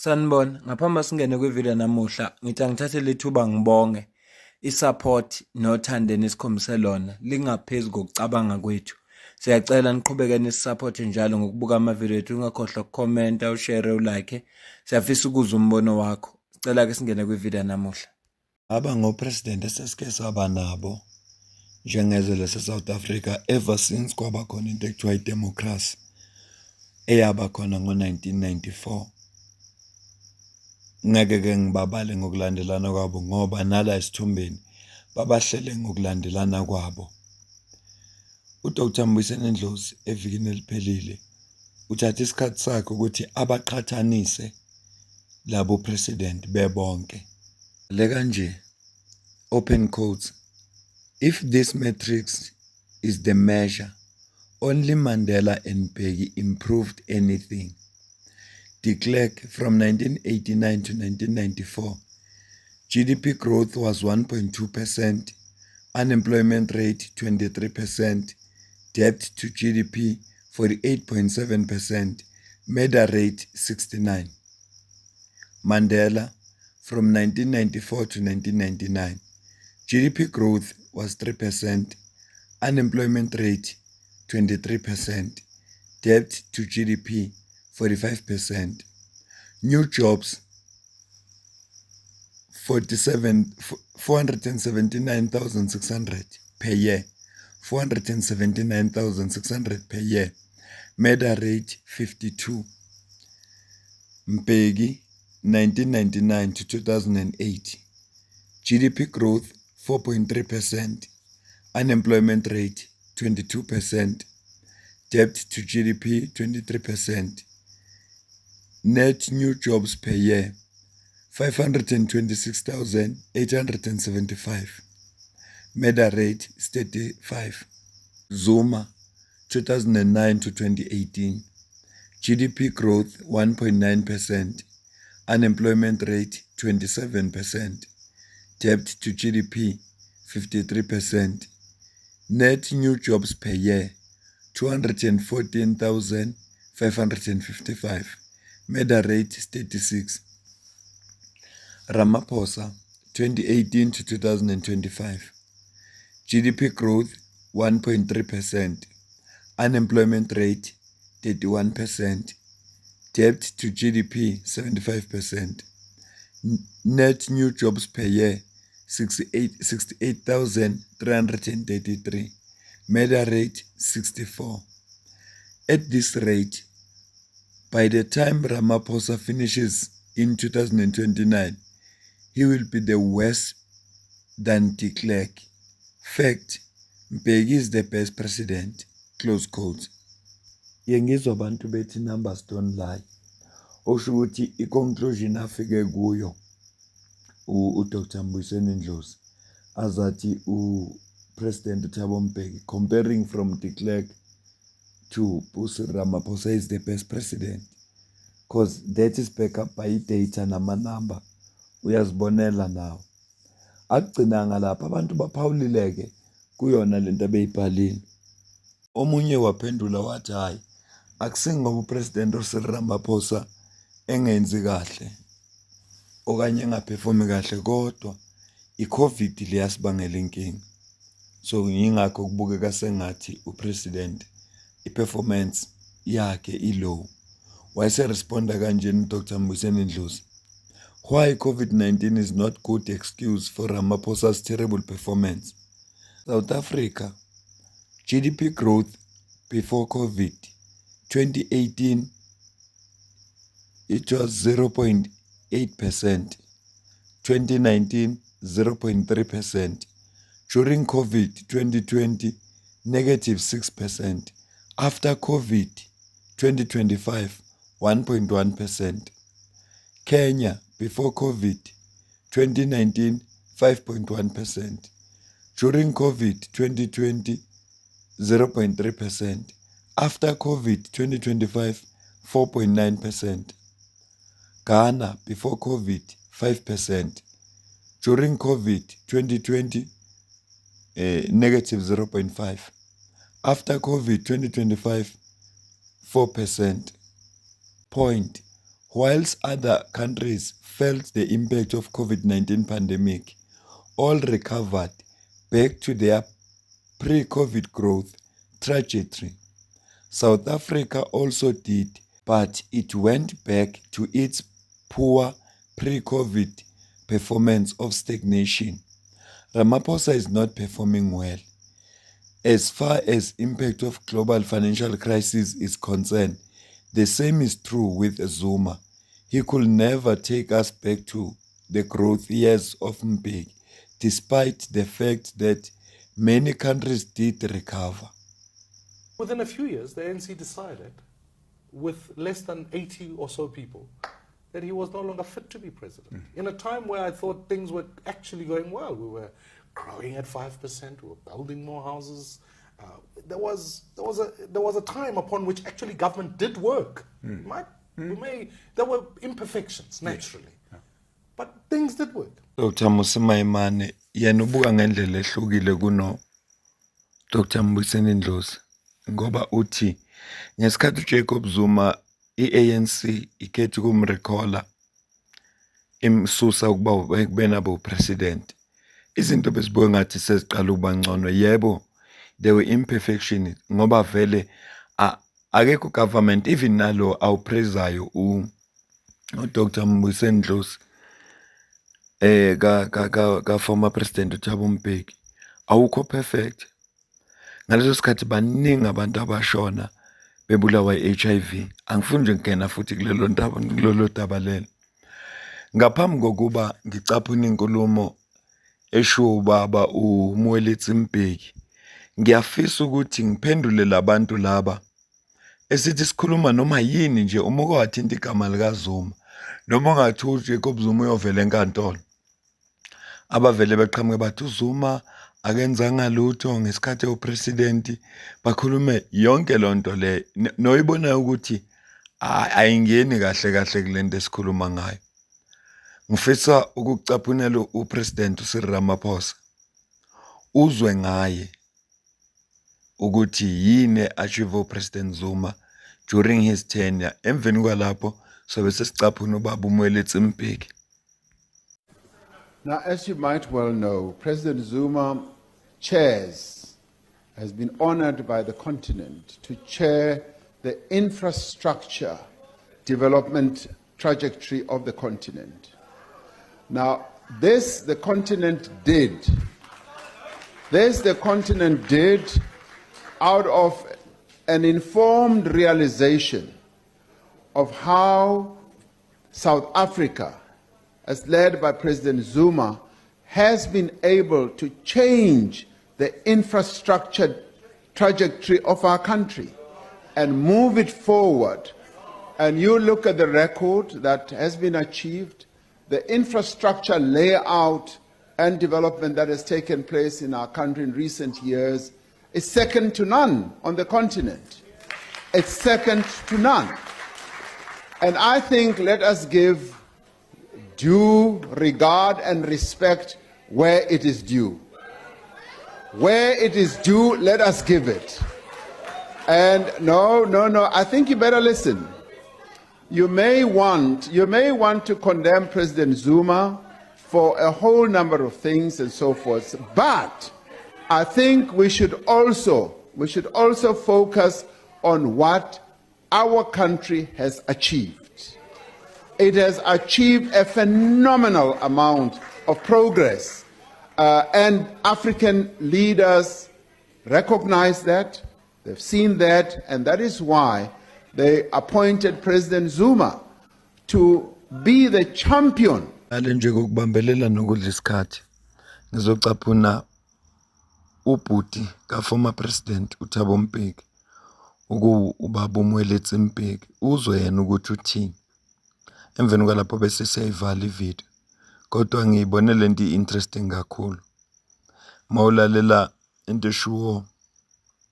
Sanibona, ngaphambi singene kwivideo namuhla, ngithi angithathe lethuba ngibonge i-support nothando enikhombise lona lingaphezu kokucabanga kwethu. Siyacela niqhubeke nisi-support njalo ngokubuka amavidiyo ethu, ungakhohlwa ukukhomenta, ushare, ulike. Siyafisa ukuzwa umbono wakho. Sicela-ke singene kwivideo namuhla. Aba ngopresident esesike saba nabo njengezwe lase-South Africa ever since kwaba khona into ekuthiwa idemocracy eyaba khona ngo-1994. Ngeke-ke ngibabale ngokulandelana kwabo ngoba nala esithombeni babahlele ngokulandelana kwabo. uDr Mbuyiseni Ndlozi evikini eliphelile uthatha isikhathi sakhe ukuthi abaqhathanise labo president bebonke. Le kanje, open quotes, "If this matrix is the measure, only Mandela and Mbeki improved anything. De Klerk from 1989 to 1994, GDP growth was 1.2%, unemployment rate 23%, debt to GDP 48.7%, murder rate 69. Mandela from 1994 to 1999, GDP growth was 3%, unemployment rate 23%, debt to GDP 45%, new jobs 479,600 per year, 479,600 per year, murder rate 52. Mbeki 1999 to 2008, GDP growth 4.3%, unemployment rate 22%, debt to GDP 23%, net new jobs per year 526,875, murder rate 35. Zuma 2009 to 2018, GDP growth 1.9%, unemployment rate 27%, debt to GDP 53%, net new jobs per year 214,555, murder rate 36. Ramaphosa 2018 to 2025, GDP growth 1.3%, unemployment rate 31%, debt to GDP 75%, net new jobs per year 68,333, murder rate 64. At this rate, by the time Ramaphosa finishes in 2029, he will be the worst than de Klerk. Fact, Mbeki is the best president. Close quote. Yengizwa abantu bethi numbers don't lie. Osho ukuthi i-conclusion afike kuyo uDr Mbuyiseni Ndlozi azathi uPresident uThabo Mbeki comparing from de Klerk to Cyril Ramaphosa is the best president, because that is back up by data namanamba. Uyazibonela nawo. Akugcinanga lapha abantu baphawulileke kuyona lento abeyibhalile. Omunye waphendula wathi hayi, akusingoba uPresident uCyril Ramaphosa engenzi kahle okanye engaperformi kahle, kodwa iCovid leyasibangela inkinga. So yingakho kubukeka sengathi uPresident iperformance yakhe ilow. Wayese responda kanjeni uDr Mbuyiseni Ndlozi? Why COVID-19 is not good excuse for Ramaphosa's terrible performance. South Africa, GDP growth before COVID, 2018, it was 0.8%, 2019, 0.3%, during COVID, 2020, negative 6%, after COVID, 2025, 1.1%. Kenya, before COVID, 2019, 5.1%. During COVID, 2020, 0.3%. After COVID, 2025, 4.9%. Ghana, before COVID, 5%. During COVID, 2020, negative 0.5%. After COVID, 2025, 4%. Point. Whilst other countries felt the impact of COVID-19 pandemic, all recovered back to their pre-COVID growth trajectory. South Africa also did, but it went back to its poor pre-COVID performance of stagnation. Ramaphosa is not performing well. As far as impact of global financial crisis is concerned, the same is true with Zuma. He could never take us back to the growth years of Mbeki, despite the fact that many countries did recover. Within a few years, the ANC decided, with less than 80 or so people, that he was no longer fit to be president. In a time where I thought things were actually going well, we were growing at 5%, we were building more houses. There was a time upon which actually government did work. There were imperfections, naturally, but things did work. Dr. Musimayimane yena ubuka ngendlela ehlukile kuno Dr. Mbuyiseni Ndlozi ngoba uthi ngesikhathi uJacob Zuma iANC ikhethe ukumrecalla imsusa ukuba kubenabo president, izinto bezibuka ngathi seziqala ukuba ngcono. Yebo, there were imperfections ngoba vele akekho government even nalo awuprezayo uDr. Mbuyiseni Ndlozi ka former president uThabo Mbeki awukho perfect. Ngaleso sikhathi baningi abantu abashona bebulawa i-HIV. Angifuni nje ngena futhi kulelo daba lelo. Ngaphambi kokuba ngicaphuna inkulumo esho ubaba uMwelitsi Mbeki, ngiyafisa ukuthi ngiphendule labantu laba esithi sikhuluma noma yini nje uma kwathinta igama likaZuma noma ungathi uJacob Zuma uyovela enkantolo, abavele beqhamuke bathi uZuma akenzanga lutho ngesikhathi upresident, bakhulume yonke lonto le noyibonayo ukuthi ayingeni kahle kulento esikhuluma ngayo. Ngifisa ukucaphunela upresident uCyril Ramaphosa uzwe ngaye ukuthi yini achieve upresident Zuma during his tenure. Emveni kwalapho sobe sesicaphuna ubaba uMwelitsi Mbeki. Now, as you might well know, President Zuma has been honored by the continent to chair the infrastructure development trajectory of the continent. Now, this the continent did out of an informed realization of how South Africa, as led by President Zuma, has been able to change the infrastructure trajectory of our country and move it forward. And you look at the record that has been achieved, the infrastructure layout and development that has taken place in our country in recent years is second to none on the continent. It's second to none. And I think let us give due regard and respect where it is due. Where it is due, let us give it. And no, I think you better listen. You may want to condemn President Zuma for a whole number of things and so forth, but I think we should also focus on what our country has achieved. It has achieved a phenomenal amount of progress, and African leaders recognize that, they've seen that, and that is why they appointed President Zuma to be the champion. Nje kokubambelela nokudla isikhathi ngizocaphuna ubhuti ka former president uThabo Mbeki ubaba uMwelitsi Mbeki uzwe yena ukuthi uthini. Emveni kwalapho bese siyayivala ivideo, kodwa ngiyibone lento interesting kakhulu. Mawulalela into eshuwo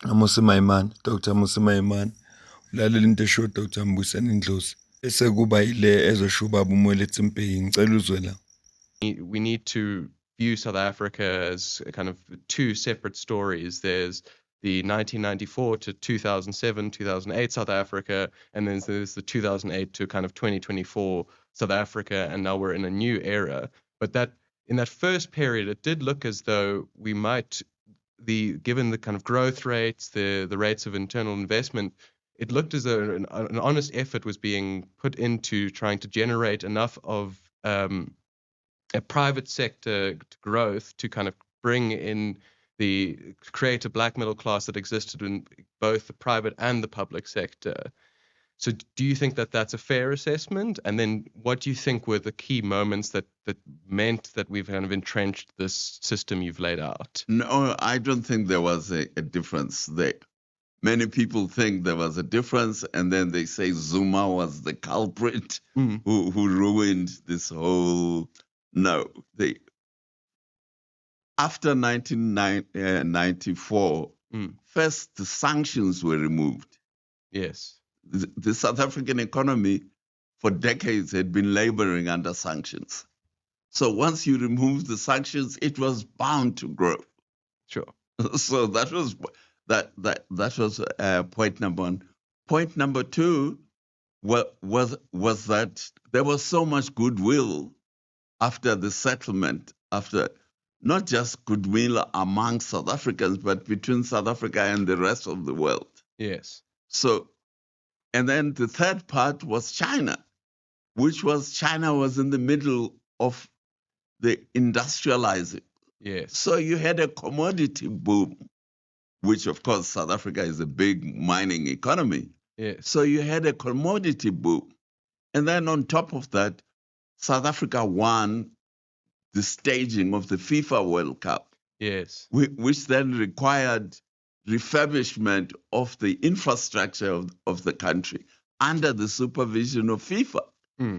Musimayimane, Dr. Musimayimane, ulalela into eshuwo Dr. Mbuyiseni Ndlozi, bese kuba ile ezosho ubaba uMwelitsi Mbeki. Ngicela uzwe la. We need to view South Africa as kind of two separate stories. There's the 1994 to 2007, 2008 South Africa, and then there's the 2008 to kind of 2024 South Africa, and now we're in a new era. But that in that first period, it did look as though we might, given the kind of growth rates, the rates of internal investment, it looked as though an honest effort was being put into trying to generate enough of a private sector growth to kind of bring in create a black middle class that existed in both the private and the public sector. So do you think that that's a fair assessment? And then what do you think were the key moments that meant that we've kind of entrenched this system you've laid out? No, I don't think there was a difference there. Many people think there was a difference, and then they say Zuma was the culprit who ruined this whole... No, after 1994, first the sanctions were removed. Yes. The South African economy for decades had been laboring under sanctions. So once you remove the sanctions, it was bound to grow. Sure. So that was point number one. Point number two was that there was so much goodwill after the settlement, after not just goodwill among South Africans, but between South Africa and the rest of the world. Yes. So, and then the third part was China, China was in the middle of the industrializing. Yes. So you had a commodity boom, which of course South Africa is a big mining economy. Yes. So you had a commodity boom. And then on top of that, South Africa won the staging of the FIFA World Cup. Yes. Which then required refurbishment of the infrastructure of the country under the supervision of FIFA.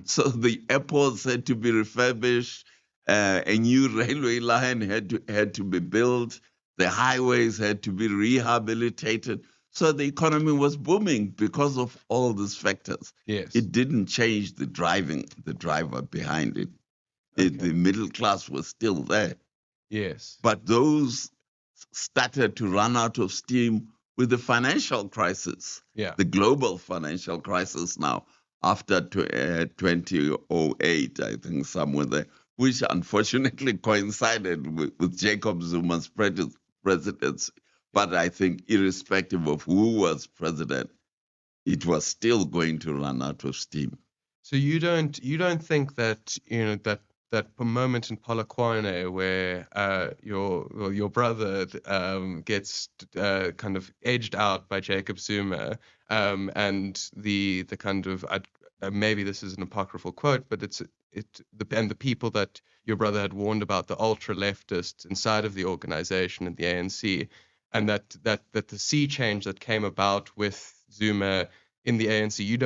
So the airports had to be refurbished, a new railway line had to be built, the highways had to be rehabilitated. So the economy was booming because of all these factors. Yes. It didn't change the driver behind it. Okay. The middle class was still there. Yes. But those started to run out of steam with the financial crisis, the global financial crisis now, after 2008, I think, somewhere there, which unfortunately coincided with Jacob Zuma's presidency. But I think irrespective of who was president, it was still going to run out of steam. So you don't think that that moment in Polokwane where your brother gets kind of edged out by Jacob Zuma, and the kind of maybe this is an apocryphal quote, but and the people that your brother had warned about, the ultra leftists inside of the organization and the ANC, and that the sea change that came about with Zuma in the ANC, you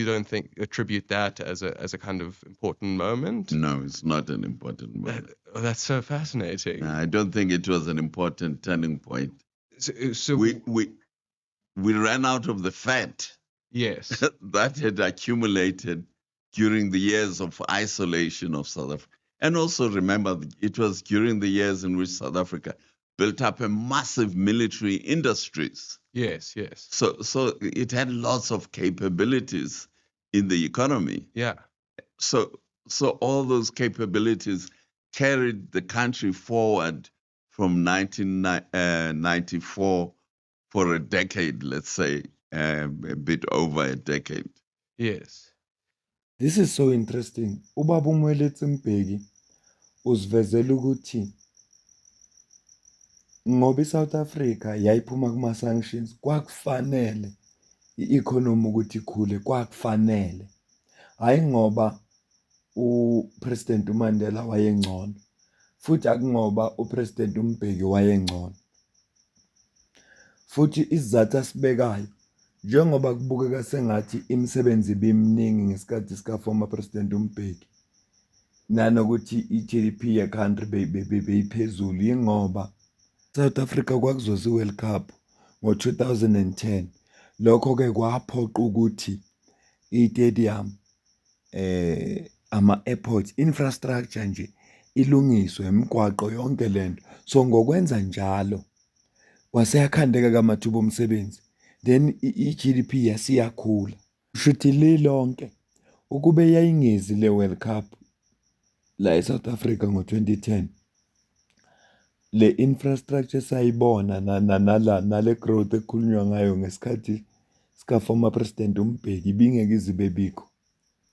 don't think attribute that as a kind of important moment? No, it's not an important moment. That's so fascinating. I don't think it was an important turning point. So we ran out of the fat. Yes. That had accumulated during the years of isolation of South Africa. And also remember, it was during the years in which South Africa built up a massive military industries. Yes, yes. So it had lots of capabilities in the economy. Yeah. So all those capabilities carried the country forward from 1994 for a decade, let's say, a bit over a decade. Yes. This is so interesting. Ubaba uMweletse Mbeki usivezela ukuthi ngoba iSouth Africa yayiphuma kuma sanctions kwakufanele i-economy ukuthi ikhule, kwakufanele. Hayi ngoba uPresident uMandela wayengcono, futhi akungoba uPresident uMbeki wayengcono. Futhi isizathu asibekayo njengoba kubukeka sengathi imisebenzi biminingi ngesikhathi sika former president uMbeki, nanokuthi i-GDP ye-country beyiphezulu, yingoba South Africa kwakuzoza iWorld Cup ngo-2010. Lokho-ke kwaphoqa ukuthi i-stadium, ama-airports, infrastructure nje ilungiswe, imigwaqo, yonke lento. So ngokwenza njalo waseyakhandeka kamathuba omsebenzi, then i-GDP yasiyakhula. Shuthi lilonke ukube yayingezi le World Cup la eSouth Africa ngo-2010, le infrastructure sayibona nale growth ekhulunywa ngayo ngesikhathi sika former president uMbeki ibingeke izibe bikho.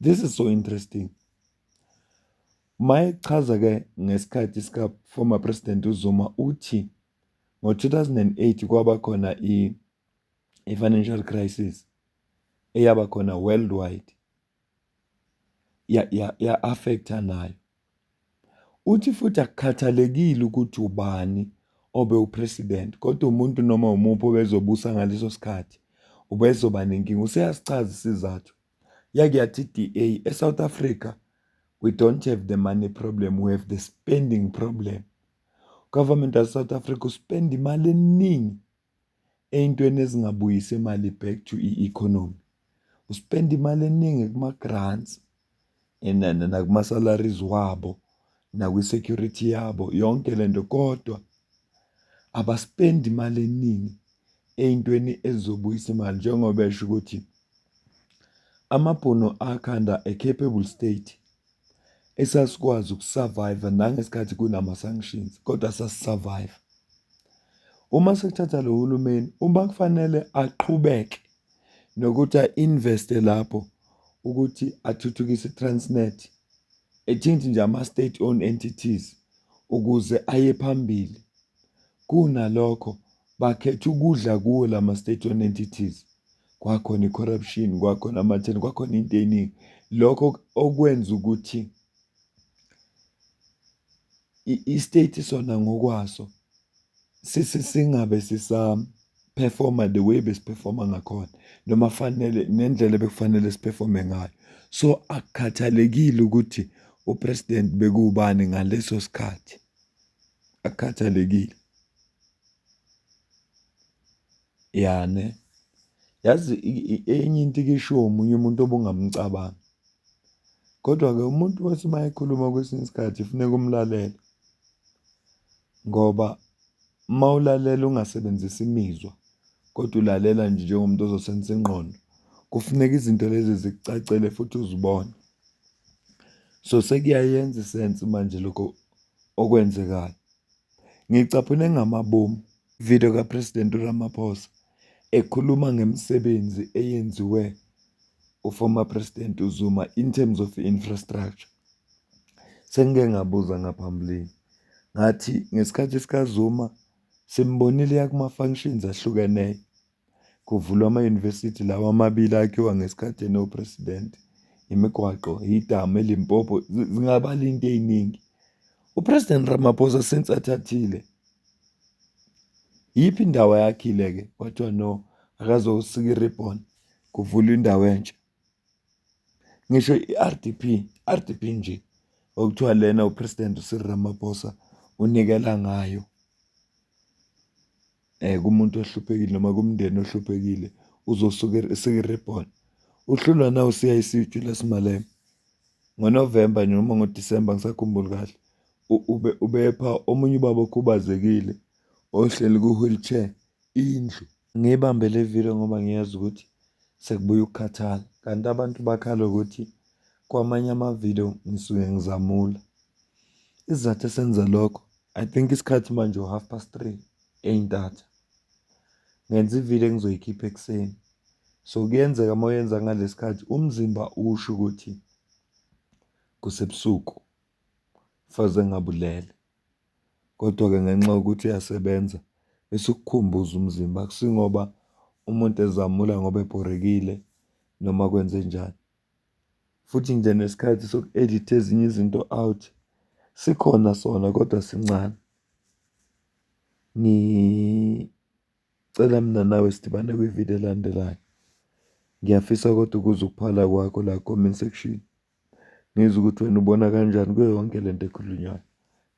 This is so interesting. Mayechaza ke ngesikhathi sika former president uZuma uthi ngo-2008 kwaba khona i-financial crisis eyaba khona worldwide ya affecta nayo. Uthi futhi akukhathalekile ukuthi ubani obe upresident, kodwa umuntu noma umuphi obezobusa ngaleso sikhathi ubezoba nenkinga. Useyasichaza isizathu. Yake yathi DA, eSouth Africa we don't have the money problem, we have the spending problem. Government ya South Africa uspend imali eningi ey'ntweni ezingabuyisa imali back to i-economy. Uspend imali eningi kuma-grants nakuma-salaries wabo nakwi-security yabo yonke lento, kodwa abaspendi imali eningi ey'ntweni ezizobuyisa imali, njengoba esho ukuthi amabhono akhanda a capable state esasikwazi ukusurvive nangesikhathi kunama-sanctions, kodwa sasisurvive. Uma sekuthatha lo hulumeni, uma kufanele aqhubeke nokuthi a-investe lapho ukuthi athuthukise i-Transnet, ethinti nje ama-state owned entities ukuze aye phambili, kunalokho bakhetha ukudla kuwo lama-state owned entities. Kwakhona i-corruption, kwakhona amatheni, kwakhona into eningi. Lokho okwenza ukuthi i-state sona ngokwaso singabe sisa-performa the way besiperforma ngakhona, noma fanele nendlela bekufanele siperforme ngayo. So akukhathalekile ukuthi upresident bekuwubani ngaleso sikhathi, akukhathalekile. Yane yazi enye into ikisho omunye umuntu obungamcabanga, kodwa-ke umuntu wathi uma ekhuluma kwesinye isikhathi funeka umlalela, ngoba uma ulalela ungasebenzisi imizwa kodwa ulalela nje njengomuntu ozosebenzisa ingqondo, kufuneka izinto lezi zikucacele futhi uzibone. So sekuyayenza isense manje lokho okwenzekayo. Ngicaphune ngamabomu video kaPresident uRamaphosa ekhuluma ngemisebenzi eyenziwe uformer president uZuma in terms of infrastructure. Sengike ngabuza ngaphambilini ngathi ngesikhathi sikaZuma simbonile yakuma-functions ahlukeneyo, kuvulwa ama-university lawa amabili akhiwa ngesikhathi eno-president, imigwaqo, idamu eLimpopo, zingabala into ey'ningi. Upresident Ramaphosa since athathile, yiphi indawo yakhile-ke kwathiwa no akazosika i-ribbon kuvulwa indawo entsha? Ngisho i-RDP nje okuthiwa lena upresident uCyril Ramaphosa unikela ngayo kumuntu ohluphekile noma kumndeni ohluphekile, uzosika i-ribbon. Uhlulwa na u-CIC Julius Malema ngoNovemba noma ngoDisemba, ngisakhumbuli kahle, ubepha omunye ubaba okhubazekile ohleli ku-wheelchair indlu. Ngibambe le video ngoba ngiyazi ukuthi sekubuya ukukhathala, kanti abantu bakhala ukuthi kwamanye ama-video ngisuke ngizamula. Isizathu esenza lokho, I think isikhathi manje u3:30 ey'ntatha. Ngenza ivideo engizoyikhipha ekuseni. So kuyenzeka uma uyenza ngalesi sikhathi umzimba usho ukuthi kusebusuku faze ngabulele, kodwa-ke ngenxa yokuthi uyasebenza bese ukukhumbuza umzimba, akusingoba umuntu ezamula ngoba ebhorekile noma kwenze njani. Futhi nje nesikhathi soku-edit ezinye izinto out sikhona sona kodwa sincane. Ngicela mina nawe sidibane kwivideo elandelayo. Ngiyafisa kodwa ukuze ukuphala kwakho la comment section, ngizwe ukuthi wena ubona kanjani kuyo yonke lento ekhulunywayo.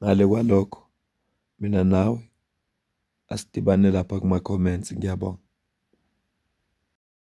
Ngale kwalokho mina nawe asidibane lapha kuma-comments. Ngiyabonga.